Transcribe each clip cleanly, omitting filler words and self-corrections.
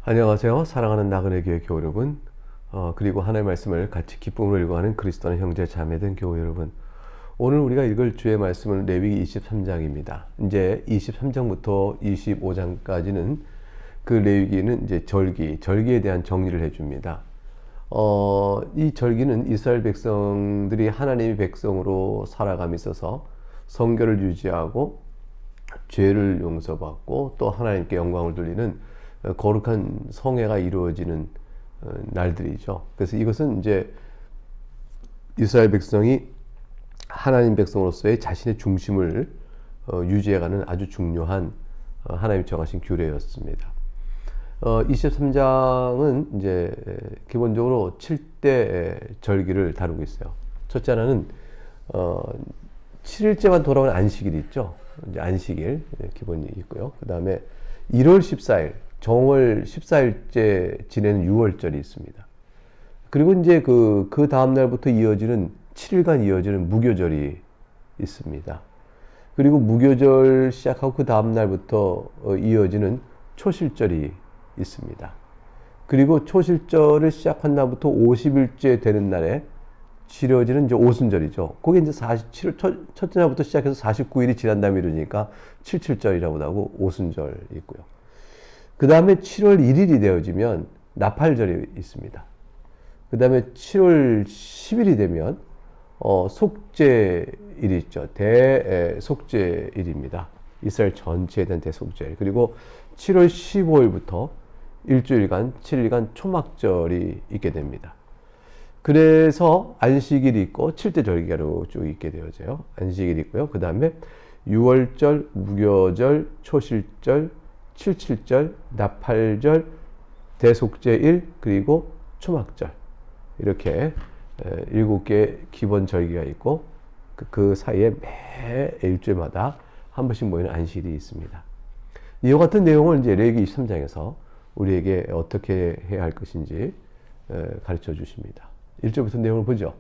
안녕하세요. 사랑하는 나그네 교회 교우 여러분, 그리고 하나님의 말씀을 같이 기쁨으로 읽어가는 그리스도는 형제 자매된 교우 여러분, 오늘 우리가 읽을 주의 말씀은 레위기 23장입니다. 이제 23장부터 25장까지는 그 레위기는 이제 절기에 대한 정리를 해줍니다. 이 절기는 이스라엘 백성들이 하나님의 백성으로 살아감에 있어서 성결을 유지하고 죄를 용서받고 또 하나님께 영광을 돌리는 거룩한 성회가 이루어지는 날들이죠. 그래서 이것은 이제 이스라엘 백성이 하나님 백성으로서의 자신의 중심을 유지해가는 아주 중요한 하나님이 정하신 규례였습니다. 23장은 이제 기본적으로 7대 절기를 다루고 있어요. 첫째 하나는 7일째만 돌아오는 안식일이 있죠. 이제 안식일 기본이 있고요. 그 다음에 1월 14일 정월 14일째 지내는 6월절이 있습니다. 그리고 이제 그 다음 날부터 이어지는 7일간 이어지는 무교절이 있습니다. 그리고 무교절 시작하고 그 다음 날부터 이어지는 초실절이 있습니다. 그리고 초실절을 시작한 날부터 50일째 되는 날에 치러지는 이제 오순절이죠. 그게 이제 47일, 첫째 날부터 시작해서 49일이 지난 다음에 이루니까 77절이라고 하고 오순절 있고요. 그 다음에 7월 1일이 되어지면 나팔절이 있습니다. 그 다음에 7월 10일이 되면 속죄일이 있죠. 대속죄일입니다. 이스라엘 전체에 대한 대속죄일. 그리고 7월 15일부터 일주일간 7일간 초막절이 있게 됩니다. 그래서 안식일이 있고 7대 절기로 쭉 있게 되어져요. 안식일이 있고요. 그 다음에 6월절, 무교절, 초실절, 77절, 나팔절, 대속죄일, 그리고 초막절, 이렇게 7개의 기본 절기가 있고 그 사이에 매 일주일마다 한 번씩 모이는 안식일이 있습니다. 이와 같은 내용을 이제 레위기 23장에서 우리에게 어떻게 해야 할 것인지 가르쳐 주십니다. 1절부터 내용을 보죠.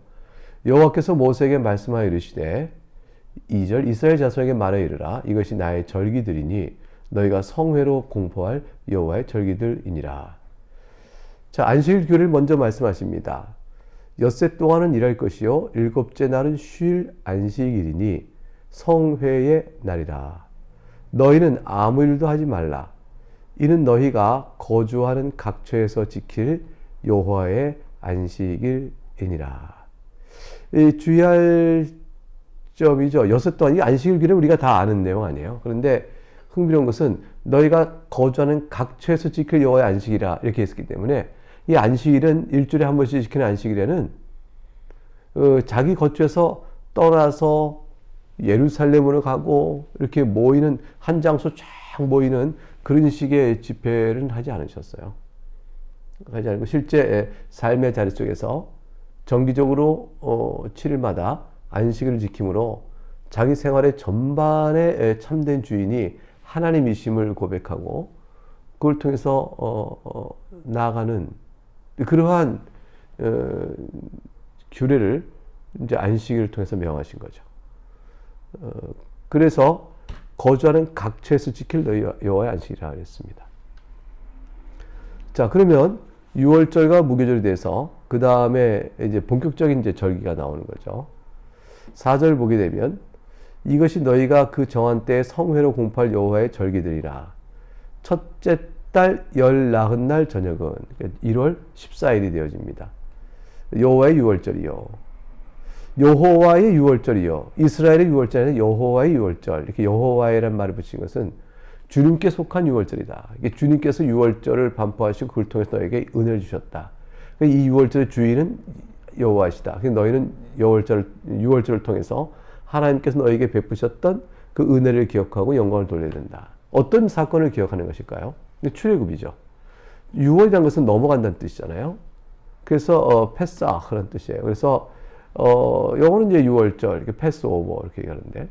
여호와께서 모세에게 말씀하여 이르시되 2절 이스라엘 자손에게 말하여 이르라. 이것이 나의 절기들이니 너희가 성회로 공포할 여호와의 절기들이니라. 자, 안식일 규례를 먼저 말씀하십니다. 엿새 동안은 일할 것이요 일곱째 날은 쉴 안식일이니 성회의 날이라. 너희는 아무 일도 하지 말라. 이는 너희가 거주하는 각처에서 지킬 여호와의 안식일이니라. 주의할 점이죠. 엿새 동안 이 안식일 규례 우리가 다 아는 내용 아니에요. 그런데 흥미로운 것은 너희가 거주하는 각처에서 지킬 여호와의 안식이라 이렇게 했기 때문에 이 안식일은 일주일에 한 번씩 지키는 안식일에는 자기 거처에서 떠나서 예루살렘으로 가고 이렇게 모이는 한 장소 쫙 모이는 그런 식의 집회는 하지 않으셨어요. 하지 않고 실제 삶의 자리 속에서 정기적으로 7일마다 안식일을 지킴으로 자기 생활의 전반에 참된 주인이 하나님이심을 고백하고 그걸 통해서 나아가는 그러한 규례를 이제 안식일을 통해서 명하신 거죠. 그래서 거주하는 각처에서 지킬 여호와의 안식이라 했습니다. 자, 그러면 6월절과 무교절이 돼서 그 다음에 이제 본격적인 이제 절기가 나오는 거죠. 4절 보게 되면 이것이 너희가 그 정한 때에 성회로 공포할 여호와의 절기들이라. 첫째 달 열 나흔 날 저녁은 1월 14일이 되어집니다. 여호와의 6월절이요. 여호와의 6월절이요. 이스라엘의 6월절에는 여호와의 6월절. 이렇게 여호와의란 말을 붙인 것은 주님께 속한 6월절이다. 이게 주님께서 6월절을 반포하시고 그걸 통해서 너에게 은혜를 주셨다. 이 6월절의 주인은 여호와시다. 너희는 6월절을 통해서 하나님께서 너에게 베푸셨던 그 은혜를 기억하고 영광을 돌려야 된다. 어떤 사건을 기억하는 것일까요? 출애굽이죠. 6월이라는 것은 넘어간다는 뜻이잖아요. 그래서 패스아흐라는 뜻이에요. 그래서 영어는 이제 6월절, 이렇게 패스오버 이렇게 얘기하는데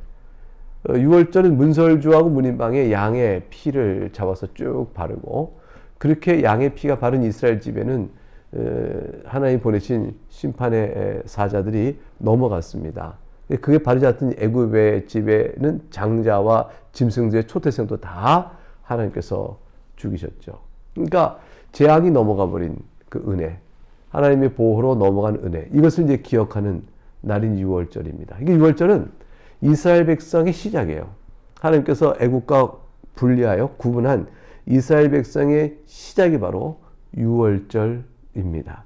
6월절은 문설주하고 문인방에 양의 피를 잡아서 쭉 바르고 그렇게 양의 피가 바른 이스라엘 집에는 하나님 보내신 심판의 사자들이 넘어갔습니다. 그게 바르지 않던 애굽의 집에는 장자와 짐승들의 초태생도 다 하나님께서 죽이셨죠. 그러니까 재앙이 넘어가 버린 그 은혜, 하나님의 보호로 넘어간 은혜, 이것을 이제 기억하는 날인 유월절입니다. 이게 유월절은 이스라엘 백성의 시작이에요. 하나님께서 애국과 분리하여 구분한 이스라엘 백성의 시작이 바로 유월절입니다.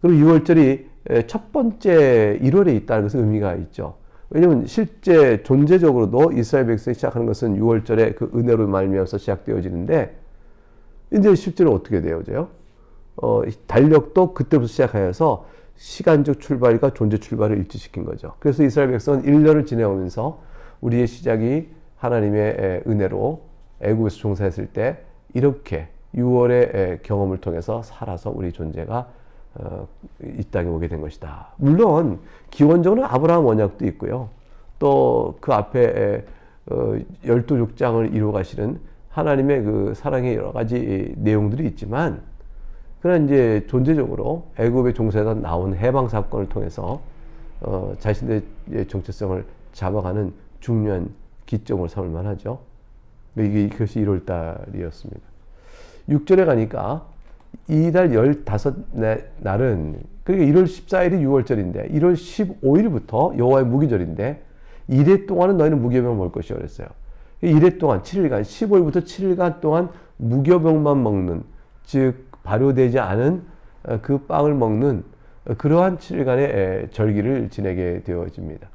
그리고 유월절이 첫 번째 1월에 있다는 것은 의미가 있죠. 왜냐하면 실제 존재적으로도 이스라엘 백성이 시작하는 것은 유월절의 그 은혜로 말미암아서 시작되어지는데, 이제 실제로 어떻게 되어져요? 달력도 그때부터 시작하여서 시간적 출발과 존재 출발을 일치시킨 거죠. 그래서 이스라엘 백성은 1년을 지내오면서 우리의 시작이 하나님의 은혜로 애국에서 종사했을 때 이렇게 6월의 경험을 통해서 살아서 우리 존재가 이 땅에 오게 된 것이다. 물론 기원적으로는 아브라함 언약도 있고요. 또 그 앞에 12족장을 이루어 가시는 하나님의 그 사랑의 여러 가지 내용들이 있지만, 그러나 이제 존재적으로 애굽의 종사에서 나온 해방 사건을 통해서 자신들의 정체성을 잡아가는 중요한 기점으로 삼을 만하죠. 이것이 1월 달이었습니다. 6절에 가니까 이달 15날은, 그러니까 1월 14일이 6월절인데 1월 15일부터 여호와의 무기절인데 이래 동안은 너희는 무교병 먹을 것이라고 그랬어요. 이래 동안 7일간, 15일부터 7일간 동안 무교병만 먹는, 즉 발효되지 않은 그 빵을 먹는 그러한 7일간의 절기를 지내게 되어집니다.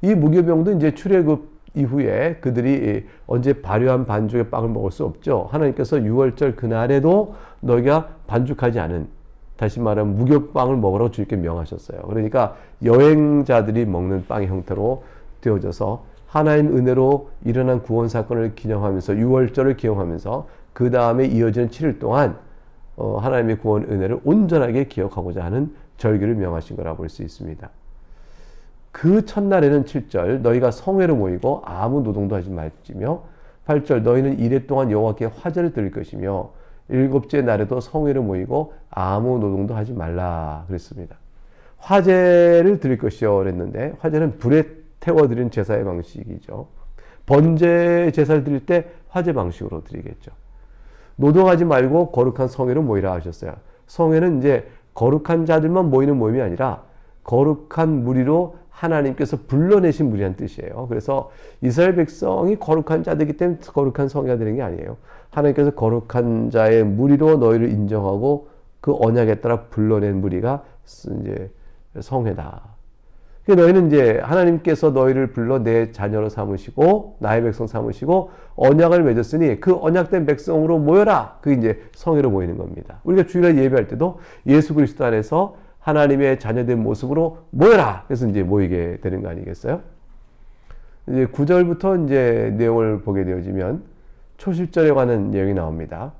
이 무교병도 이제 출애굽 이후에 그들이 언제 발효한 반죽의 빵을 먹을 수 없죠. 하나님께서 6월절 그날에도 너희가 반죽하지 않은, 다시 말하면 무교빵을 먹으라고 주님께 명하셨어요. 그러니까 여행자들이 먹는 빵의 형태로 되어져서 하나님 은혜로 일어난 구원 사건을 기념하면서 6월절을 기념하면서 그 다음에 이어지는 7일 동안 하나님의 구원 은혜를 온전하게 기억하고자 하는 절기를 명하신 거라 볼 수 있습니다. 그 첫날에는 7절 너희가 성회로 모이고 아무 노동도 하지 말지며, 8절 너희는 이래 동안 여호와께 화제를 드릴 것이며, 7째 날에도 성회로 모이고 아무 노동도 하지 말라 그랬습니다. 화제를 드릴 것이요 그랬는데, 화제는 불에 태워드리는 제사의 방식이죠. 번제 제사를 드릴 때 화제 방식으로 드리겠죠. 노동하지 말고 거룩한 성회로 모이라 하셨어요. 성회는 이제 거룩한 자들만 모이는 모임이 아니라 거룩한 무리로 하나님께서 불러내신 무리란 뜻이에요. 그래서 이스라엘 백성이 거룩한 자들이기 때문에 거룩한 성회가 되는 게 아니에요. 하나님께서 거룩한 자의 무리로 너희를 인정하고 그 언약에 따라 불러낸 무리가 이제 성회다. 너희는 이제 하나님께서 너희를 불러 내 자녀로 삼으시고 나의 백성 삼으시고 언약을 맺었으니 그 언약된 백성으로 모여라. 그게 이제 성회로 모이는 겁니다. 우리가 주일날 예배할 때도 예수 그리스도 안에서 하나님의 자녀된 모습으로 모여라. 그래서 이제 모이게 되는 거 아니겠어요? 이제 9절부터 이제 내용을 보게 되어지면 초실절에 관한 내용이 나옵니다.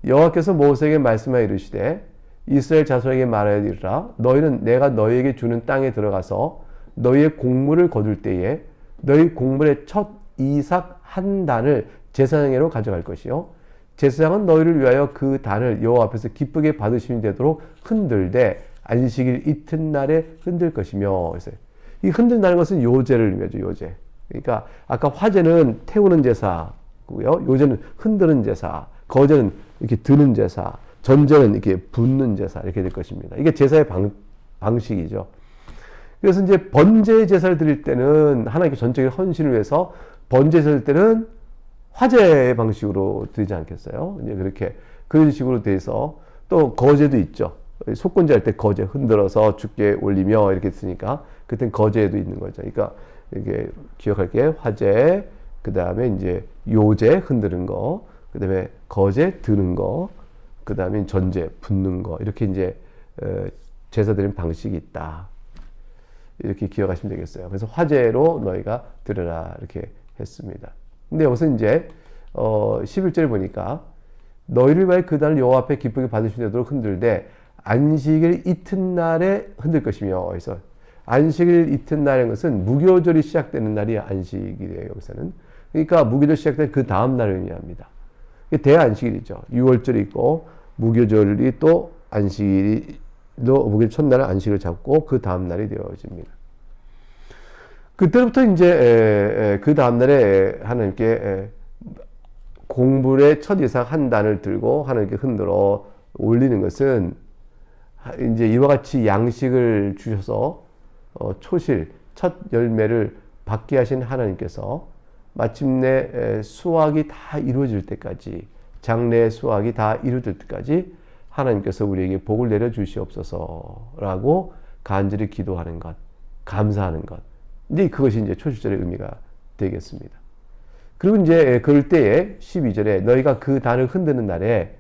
여호와께서 모세에게 말씀하여 이르시되 이스라엘 자손에게 말하여 이르라. 너희는 내가 너희에게 주는 땅에 들어가서 너희의 곡물을 거둘 때에 너희 곡물의 첫 이삭 한 단을 제사장으로 가져갈 것이요, 제사장은 너희를 위하여 그 단을 여호와 앞에서 기쁘게 받으심이 되도록 흔들되 안식일 이튿날에 흔들 것이며. 그래서 이 흔든다는 것은 요제를 의미하죠. 요제. 그러니까 아까 화제는 태우는 제사고요, 요제는 흔드는 제사, 거제는 이렇게 드는 제사, 전제는 이렇게 붓는 제사, 이렇게 될 것입니다. 이게 제사의 방식이죠. 그래서 이제 번제 제사를 드릴 때는 하나님께 전적인 헌신을 위해서 번제 제사를 드릴 때는 화제의 방식으로 드리지 않겠어요? 이제 그렇게 그런 식으로 돼서, 또 거제도 있죠. 속건제 할 때 거제 흔들어서 주께 올리며 이렇게 쓰니까 그땐 거제도 있는 거죠. 그러니까 이게 기억할 게 화제, 그 다음에 이제 요제 흔드는 거, 그 다음에 거제 드는 거, 그 다음에 전제 붓는 거, 이렇게 이제 제사 드리는 방식이 있다. 이렇게 기억하시면 되겠어요. 그래서 화제로 너희가 드려라 이렇게 했습니다. 근데 여기서 이제 11절에 보니까 너희를 위하여 그 단을 여호와 앞에 기쁘게 받으시도록 흔들되 안식일 이튿날에 흔들 것이며. 그래서 안식일 이튿날인 것은 무교절이 시작되는 날이 안식일이에요. 여기서는. 그러니까 무교절 시작된 그 다음 날을 의미합니다. 대안식일이죠. 6월절이 있고 무교절이 또 안식일이, 무교절 첫날은 안식을 잡고 그 다음 날이 되어집니다. 그때부터 이제 그 다음 날에 하나님께 곡물의 첫 이상 한 단을 들고 하나님께 흔들어 올리는 것은 이제 이와 같이 양식을 주셔서 초실 첫 열매를 받게 하신 하나님께서 마침내 수확이 다 이루어질 때까지, 장래의 수확이 다 이루어질 때까지 하나님께서 우리에게 복을 내려 주시옵소서라고 간절히 기도하는 것, 감사하는 것. 이제 그것이 이제 초실절의 의미가 되겠습니다. 그리고 이제 그럴 때에 12절에 너희가 그 단을 흔드는 날에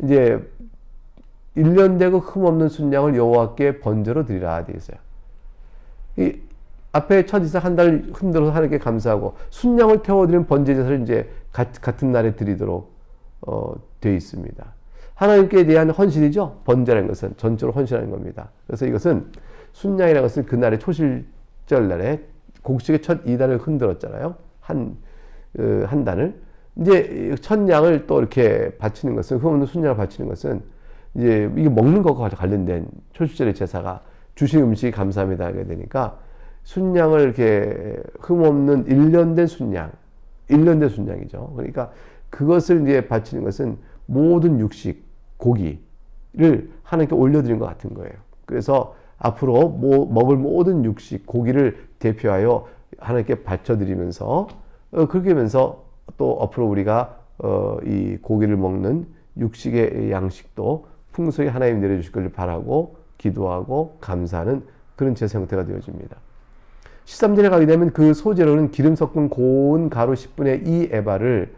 이제 1년 되고 흠없는 순양을 여호와께 번제로 드리라 되어 있어요. 이 앞에 첫 이삭 한 달 흔들어서 하나님께 감사하고 순양을 태워드리는 번제 제사를 이제 같은 날에 드리도록 되어 있습니다. 하나님께 대한 헌신이죠. 번제라는 것은 전적으로 헌신하는 겁니다. 그래서 이것은 순양이라는 것은 그날의 초실절 날에 곡식의 첫 2단을 흔들었잖아요. 한 단을. 이제 첫 양을 또 이렇게 바치는 것은, 흠없는 순양을 바치는 것은 이제 이게 먹는 것과 관련된 초실절의 제사가 주신 음식이 감사합니다 하게 되니까 순양을 이렇게 흠없는 1년 된 순양, 1년 된 순양이죠. 그러니까 그것을 이제 바치는 것은 모든 육식, 고기를 하나님께 올려드린 것 같은 거예요. 그래서 앞으로 먹을 모든 육식, 고기를 대표하여 하나님께 바쳐드리면서 그렇게 하면서 또 앞으로 우리가 이 고기를 먹는 육식의 양식도 풍성히 하나님 내려주실 것을 바라고 기도하고 감사하는 그런 제사 형태가 되어집니다. 13절에 가게 되면 그 소재로는 기름 섞은 고운 가루 10분의 2 에바를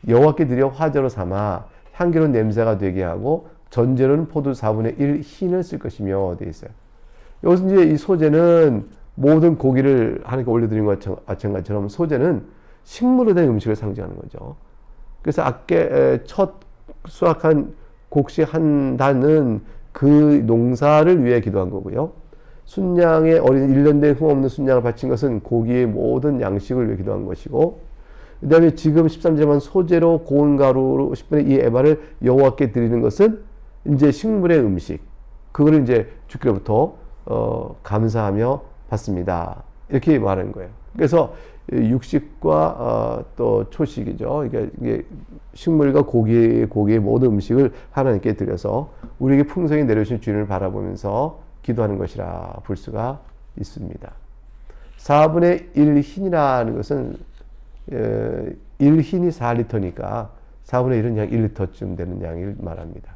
여호와께 드려 화제로 삼아 향기로운 냄새가 되게 하고 전제로는 포도 4분의 1 흰을 쓸 것이며 되어 있어요. 여기서 이제 이 소재는 모든 고기를 하나님께 올려드린 것과 마찬가지처럼 소재는 식물로 된 음식을 상징하는 거죠. 그래서 아까 첫 수확한 곡식 한 단은 그 농사를 위해 기도한 거고요. 순양의 어린 1년 된 흠없는 순양을 바친 것은 고기의 모든 양식을 위해 기도한 것이고, 그 다음에 지금 13절만 소재로 고운 가루로 10분의 2 에바를 여호와께 드리는 것은 이제 식물의 음식, 그거를 이제 주께로부터 감사하며 받습니다. 이렇게 말하는 거예요. 그래서 육식과 또 초식이죠. 이게 식물과 고기의 모든 음식을 하나님께 드려서 우리에게 풍성히 내려주신 주님을 바라보면서 기도하는 것이라 볼 수가 있습니다. 4분의 1 흰이라는 것은 1흰이 4리터니까 4분의 1은 약 1리터쯤 되는 양을 말합니다.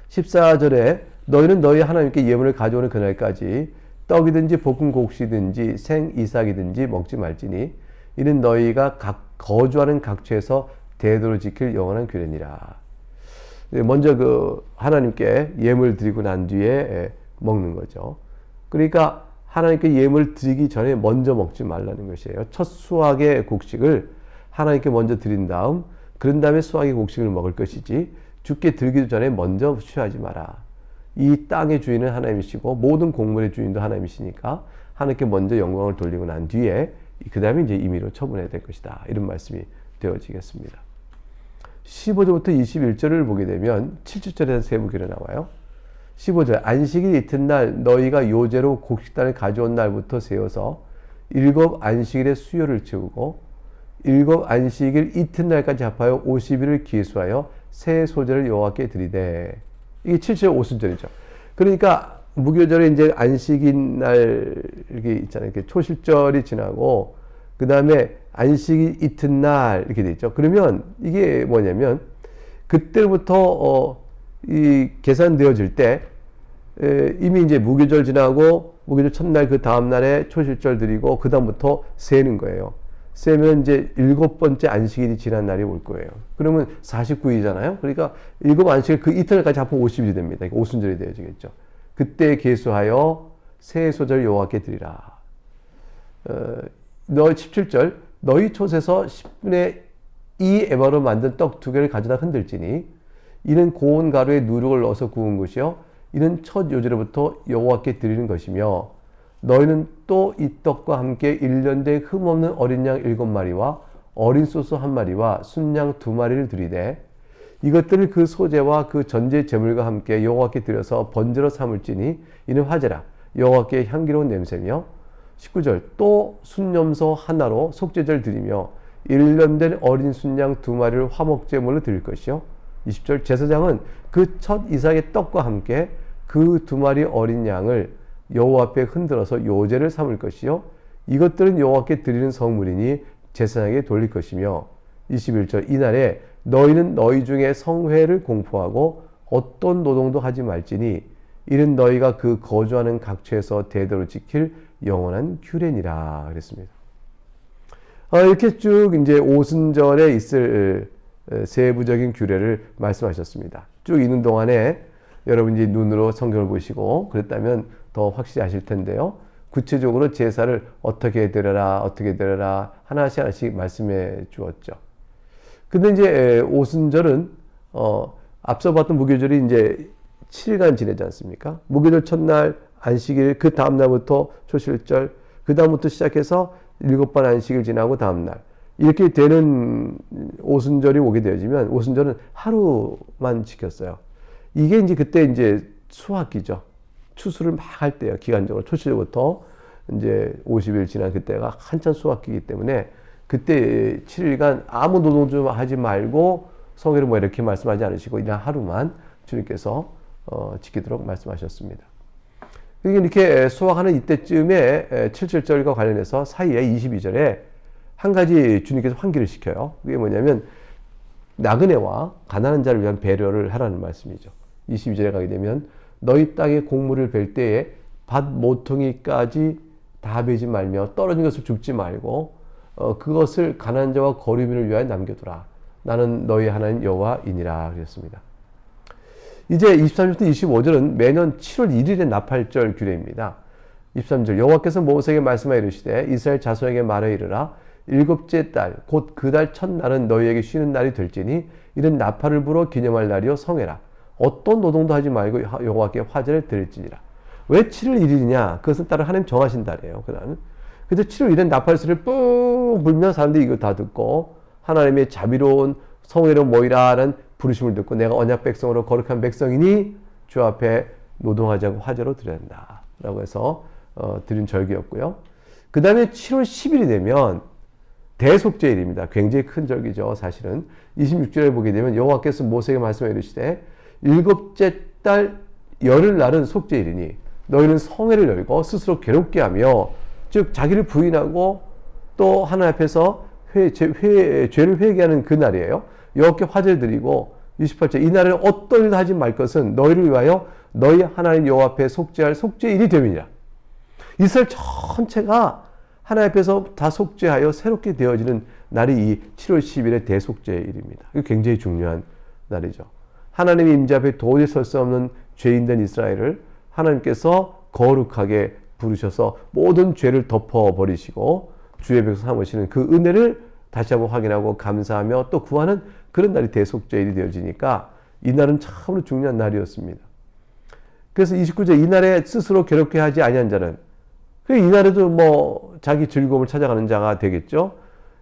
14절에 너희는 너희 하나님께 예물을 가져오는 그날까지 떡이든지 볶은 곡식이든지 생 이삭이든지 먹지 말지니 이는 너희가 거주하는 각처에서 대도를 지킬 영원한 규례니라. 먼저 그 하나님께 예물 드리고 난 뒤에 먹는 거죠. 그러니까 하나님께 예물 드리기 전에 먼저 먹지 말라는 것이에요. 첫 수확의 곡식을 하나님께 먼저 드린 다음, 그런 다음에 수확의 곡식을 먹을 것이지 주께 드리기도 전에 먼저 취하지 마라. 이 땅의 주인은 하나님이시고 모든 곡물의 주인도 하나님이시니까 하나님께 먼저 영광을 돌리고 난 뒤에 그 다음에 이제 임의로 처분해야 될 것이다. 이런 말씀이 되어지겠습니다. 15절부터 21절을 보게 되면 7절에서 세부기로 나와요. 15절 안식일 이튿날 너희가 요제로 곡식단을 가져온 날부터 세워서 7 안식일의 수요를 채우고 7 안식일 이튿날까지 합하여 50일을 기수하여 새 소재를 여호와께 드리되. 이게 7절 5순절이죠. 그러니까 무교절에 이제 안식일 날 이렇게 있잖아요. 이렇게 초실절이 지나고 그 다음에 안식일 이튿날 이렇게 돼 있죠. 그러면 이게 뭐냐면 그때부터 이 계산되어질 때 이미 이제 무교절 지나고 무교절 첫날 그 다음 날에 초실절 드리고 그 다음부터 세는 거예요. 세면 이제 7번째 안식일이 지난 날이 올 거예요. 그러면 49일이잖아요. 그러니까 7 안식일 그 이틀까지 합하면 50일이 됩니다. 오순절이 되어지겠죠. 그때 계수하여 새 소재를 여호와께 드리라. 17절 너희 촛에서 10분의 2 에바로 만든 떡 2개를 가져다 흔들지니 이는 고운 가루에 누룩을 넣어서 구운 것이요 이는 첫 요제로부터 여호와께 드리는 것이며 너희는 또 이 떡과 함께 1년 된 흠없는 어린 양 7마리와 어린 소수 1마리와 순양 2마리를 드리되 이것들을 그 소재와 그 전제 제물과 함께 여호와께 드려서 번제로 삼을지니 이는 화제라 여호와께 향기로운 냄새며 19절 또 순염소 하나로 속죄제를 드리며 1년 된 어린 순양 2마리를 화목제물로 드릴 것이요. 20절 제사장은 그 첫 이삭의 떡과 함께 그 2마리 어린 양을 여호와 앞에 흔들어서 요제를 삼을 것이요. 이것들은 여호와께 드리는 성물이니 제사장에게 돌릴 것이며 21절 이날에 너희는 너희 중에 성회를 공포하고 어떤 노동도 하지 말지니 이는 너희가 그 거주하는 각처에서 대대로 지킬 영원한 규례니라 그랬습니다. 이렇게 쭉 이제 오순절에 있을 세부적인 규례를 말씀하셨습니다. 쭉 있는 동안에 여러분 이제 눈으로 성경을 보시고 그랬다면 더 확실히 아실 텐데요. 구체적으로 제사를 어떻게 드려라 하나씩 말씀해 주었죠. 근데 이제 오순절은 앞서 봤던 무교절이 이제 7일간 지내지 않습니까? 무교절 첫날 안식일, 그 다음날부터 초실절, 그 다음부터 시작해서 7번 안식일 지나고 다음날 이렇게 되는 오순절이 오게 되어지면 오순절은 하루만 지켰어요. 이게 이제 그때 이제 수학기죠. 추수를 막 할 때요. 기간적으로 초실부터 이제 50일 지난 그때가 한참 수학기이기 때문에 그때 7일간 아무 노동 좀 하지 말고 성회를 뭐 이렇게 말씀하지 않으시고 그냥 하루만 주님께서 지키도록 말씀하셨습니다. 이렇게 수확하는 이때쯤에 77절과 관련해서 사이에 22절에 한 가지 주님께서 환기를 시켜요. 그게 뭐냐면 나그네와 가난한 자를 위한 배려를 하라는 말씀이죠. 22절에 가게 되면 너희 땅에 곡물을 벨 때에 밭 모퉁이까지 다 베지 말며 떨어진 것을 줍지 말고 그것을 가난한 자와 거류민을 위하여 남겨두라. 나는 너희 하나님 여호와이니라 그랬습니다. 이제 23절부터 25절은 매년 7월 1일의 나팔절 규례입니다. 23절 여호와께서 모세에게 말씀하여 이르시되 이스라엘 자손에게 말하여 이르라 일곱째 달 곧 그 달 첫날은 너희에게 쉬는 날이 될지니 이는 나팔을 불어 기념할 날이요 성회라. 어떤 노동도 하지 말고 여호와께 화제를 드릴지니라. 왜 7월 1일이냐? 그것은 따로 하나님 정하신 달이에요. 그날은. 그래서 7월 1일은 나팔소리를 뿡 불면 사람들이 이거 다 듣고 하나님의 자비로운 성회로 모이라는 부르심을 듣고 내가 언약 백성으로 거룩한 백성이니 주 앞에 노동하자고 화제로 드려야 한다. 라고 해서 드린 절기였고요. 그 다음에 7월 10일이 되면 대속죄일입니다. 굉장히 큰 절기죠. 사실은 26절에 보게 되면 여호와께서 모세에게 말씀해 이르시되 일곱째 달 열흘날은 속죄일이니 너희는 성회를 열고 스스로 괴롭게 하며 즉 자기를 부인하고 또 하나님 앞에서 죄를 회개하는 그 날이에요. 여호와께 화제를 드리고 28절 이날에는 어떤 일도 하지 말 것은 너희를 위하여 너희 하나님 여호와 앞에 속죄할 속죄일이 됨이니라. 이스라엘 전체가 하나님 앞에서 다 속죄하여 새롭게 되어지는 날이 이 7월 10일의 대속죄일입니다. 이거 굉장히 중요한 날이죠. 하나님의 임재 앞에 도저히 설 수 없는 죄인된 이스라엘을 하나님께서 거룩하게 부르셔서 모든 죄를 덮어버리시고 주의 백성 삼으시는 그 은혜를 다시 한번 확인하고 감사하며 또 구하는 그런 날이 대속죄일이 되어지니까 이날은 참으로 중요한 날이었습니다. 그래서 29절 이날에 스스로 괴롭게 하지 아니한 자는 이날에도 뭐 자기 즐거움을 찾아가는 자가 되겠죠.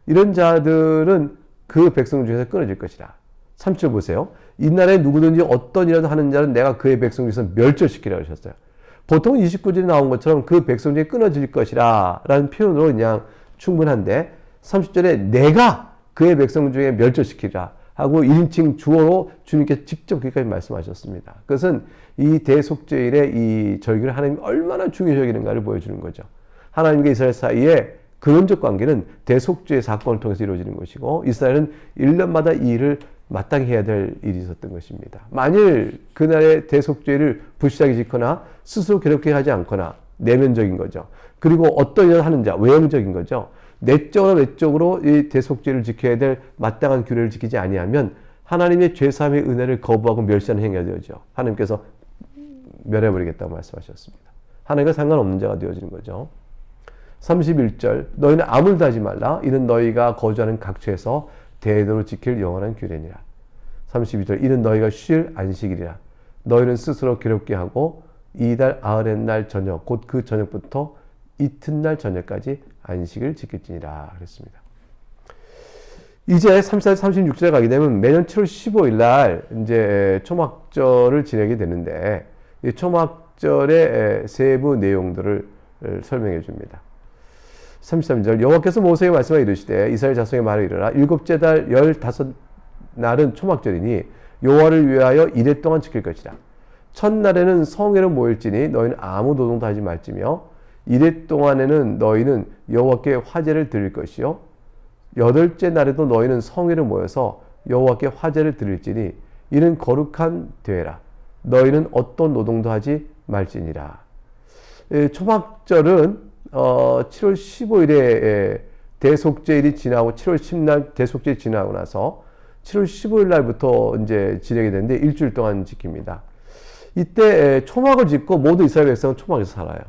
이런 자들은 그 백성 중에서 끊어질 것이라. 3절 보세요. 이날에 누구든지 어떤 일이라도 하는 자는 내가 그의 백성 중에서 멸절시키라고 하셨어요. 보통 29절에 나온 것처럼 그 백성 중에 끊어질 것이라 라는 표현으로 그냥 충분한데 30절에 내가 그의 백성 중에 멸절시키라 하고 1인칭 주어로 주님께서 직접 그렇게까지 말씀하셨습니다. 그것은 이 대속죄일의 이 절기를 하나님이 얼마나 중요시 여기는가를 보여주는 거죠. 하나님과 이스라엘 사이에 근원적 관계는 대속죄의 사건을 통해서 이루어지는 것이고 이스라엘은 1년마다 이 일을 마땅히 해야 될 일이 있었던 것입니다. 만일 그날의 대속죄를 불시하게 짓거나 스스로 괴롭게 하지 않거나 내면적인 거죠. 그리고 어떤 일을 하는 자, 외형적인 거죠. 내적으로 이 대속죄를 지켜야 될 마땅한 규례를 지키지 아니하면 하나님의 죄사함의 은혜를 거부하고 멸시하는 행위가 되어져. 하나님께서 멸해버리겠다고 말씀하셨습니다. 하나님과 상관없는 자가 되어지는 거죠. 31절 너희는 아무 일도 하지 말라. 이는 너희가 거주하는 각처에서 대대로 지킬 영원한 규례니라. 32절 이는 너희가 쉴 안식일이라. 너희는 스스로 괴롭게 하고 이달 아흐렛 날 저녁 곧 그 저녁부터 이튿날 저녁까지 안식을 지킬지니라 그랬습니다. 이제 36절에 가게 되면 매년 7월 15일 날 이제 초막절을 지내게 되는데 이 초막절의 세부 내용들을 설명해 줍니다. 33절 여호와께서 모세에게 말씀하여 이르시되 이스라엘 자손에게 말하여 이르라 일곱째 달 15날은 초막절이니 여호와를 위하여 이레 동안 지킬 것이라. 첫날에는 성회로 모일지니 너희는 아무 노동도 하지 말지며 이레 동안에는 너희는 여호와께 화제를 드릴 것이요 여덟째 날에도 너희는 성회로 모여서 여호와께 화제를 드릴지니 이는 거룩한 대회라. 너희는 어떤 노동도 하지 말지니라. 초막절은 7월 15일에 대속죄일이 지나고 7월 10날 대속죄일이 지나고 나서 7월 15일 날부터 이제 지내게 되는데 일주일 동안 지킵니다. 이때 초막을 짓고 모두 이스라엘 백성은 초막에서 살아요.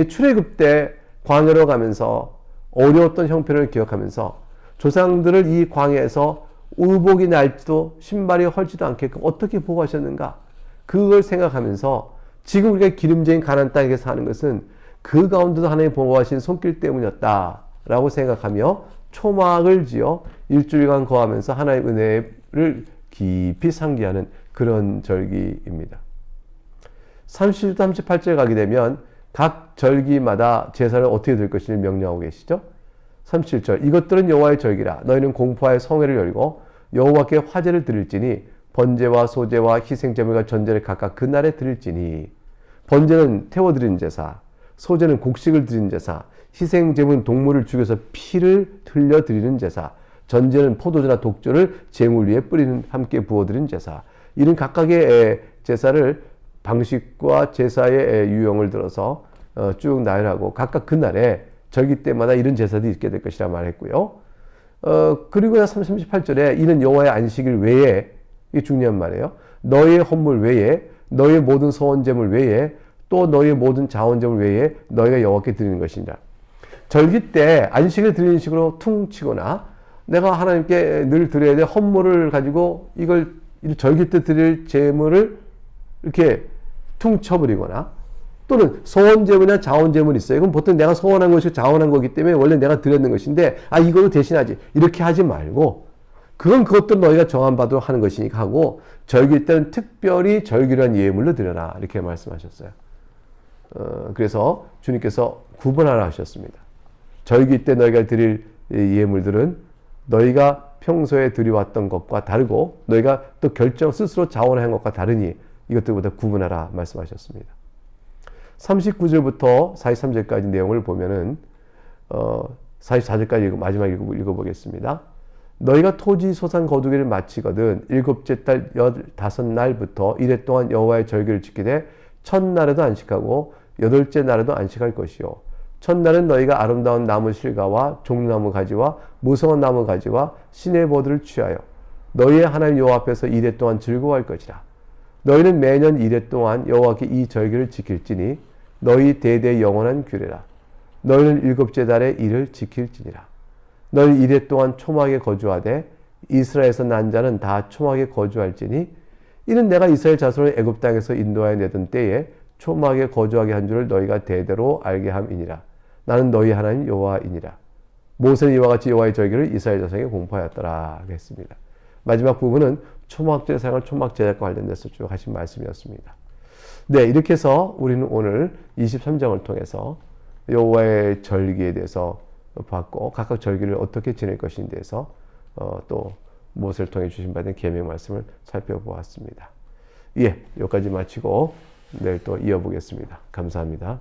출애굽 때 광야로 가면서 어려웠던 형편을 기억하면서 조상들을 이 광야에서 울복이 날지도 신발이 헐지도 않게끔 어떻게 보호하셨는가 그걸 생각하면서 지금 우리가 기름진 가나안 땅에 사는 것은 그 가운데도 하나님이 보호하신 손길 때문이었다라고 생각하며 초막을 지어 일주일간 거하면서 하나님의 은혜를 깊이 상기하는 그런 절기입니다. 30절 38절 가게 되면 각 절기마다 제사를 어떻게 드릴 것인지 명령하고 계시죠. 37절 이것들은 여호와의 절기라. 너희는 공포하여 성회를 열고 여호와께 화제를 드릴지니 번제와 소제와 희생제물과 전제를 각각 그날에 드릴지니 번제는 태워드리는 제사, 소제는 곡식을 드리는 제사, 희생제물은 동물을 죽여서 피를 흘려드리는 제사, 전제는 포도주나 독주를 제물 위에 뿌리는 함께 부어드리는 제사. 이런 각각의 제사를 방식과 제사의 유형을 들어서 쭉 나열하고 각각 그날에 절기 때마다 이런 제사도 있게 될 것이라 말했고요. 그리고 38절에 이는 여호와의 안식일 외에 이게 중요한 말이에요. 너의 헌물 외에 너의 모든 소원제물 외에 또 너의 모든 자원제물 외에 너희가 여호와께 드리는 것이니라. 절기 때 안식을 드리는 식으로 퉁 치거나 내가 하나님께 늘 드려야 될 헌물을 가지고 이걸 절기 때 드릴 제물을 이렇게 퉁 쳐버리거나 또는 소원제물이나 자원제물이 있어요. 그럼 보통 내가 소원한 것이 자원한 거기 때문에 원래 내가 드렸는 것인데 이거로 대신하지. 이렇게 하지 말고 그건 그것도 너희가 정한 바도 하는 것이니까 하고 절기 때는 특별히 절기로 한 예물로 드려라. 이렇게 말씀하셨어요. 그래서 주님께서 구분하라 하셨습니다. 절기 때 너희가 드릴 예물들은 너희가 평소에 드려왔던 것과 다르고 너희가 또 스스로 자원한 것과 다르니 이것들보다 구분하라 말씀하셨습니다. 39절부터 43절까지 내용을 보면은 44절까지 마지막 읽어보겠습니다. 너희가 토지 소산 거두기를 마치거든 일곱째 달 15날부터 이래 동안 여호와의 절기를 지키되 첫날에도 안식하고 여덟째 날에도 안식할 것이요 첫날은 너희가 아름다운 나무 실과와 종나무 가지와 무성한 나무 가지와 시내버드를 취하여 너희의 하나님 여호와 앞에서 이래 동안 즐거워할 것이라. 너희는 매년 이래 동안 여호와께 이 절기를 지킬지니 너희 대대 영원한 규례라. 너희는 일곱째 달에 이를 지킬지니라. 너희 이래 동안 초막에 거주하되 이스라엘에서 난 자는 다 초막에 거주할지니 이는 내가 이스라엘 자손을 애굽 땅에서 인도하여 내던 때에 초막에 거주하게 한 줄을 너희가 대대로 알게 함이니라. 나는 너희 하나님 여호와이니라. 모세는 이와 같이 여호와의 절기를 이스라엘 자손에게 공포하였더라 했습니다. 마지막 부분은 초막절 사용할 초막 제작과 관련돼서 쭉 하신 말씀이었습니다. 네, 이렇게 해서 우리는 오늘 23장을 통해서 여호와의 절기에 대해서 봤고 각각 절기를 어떻게 지낼 것인지에 대해서 또 모세를 통해 주신 바된 계명 말씀을 살펴보았습니다. 예, 여기까지 마치고 내일 또 이어보겠습니다. 감사합니다.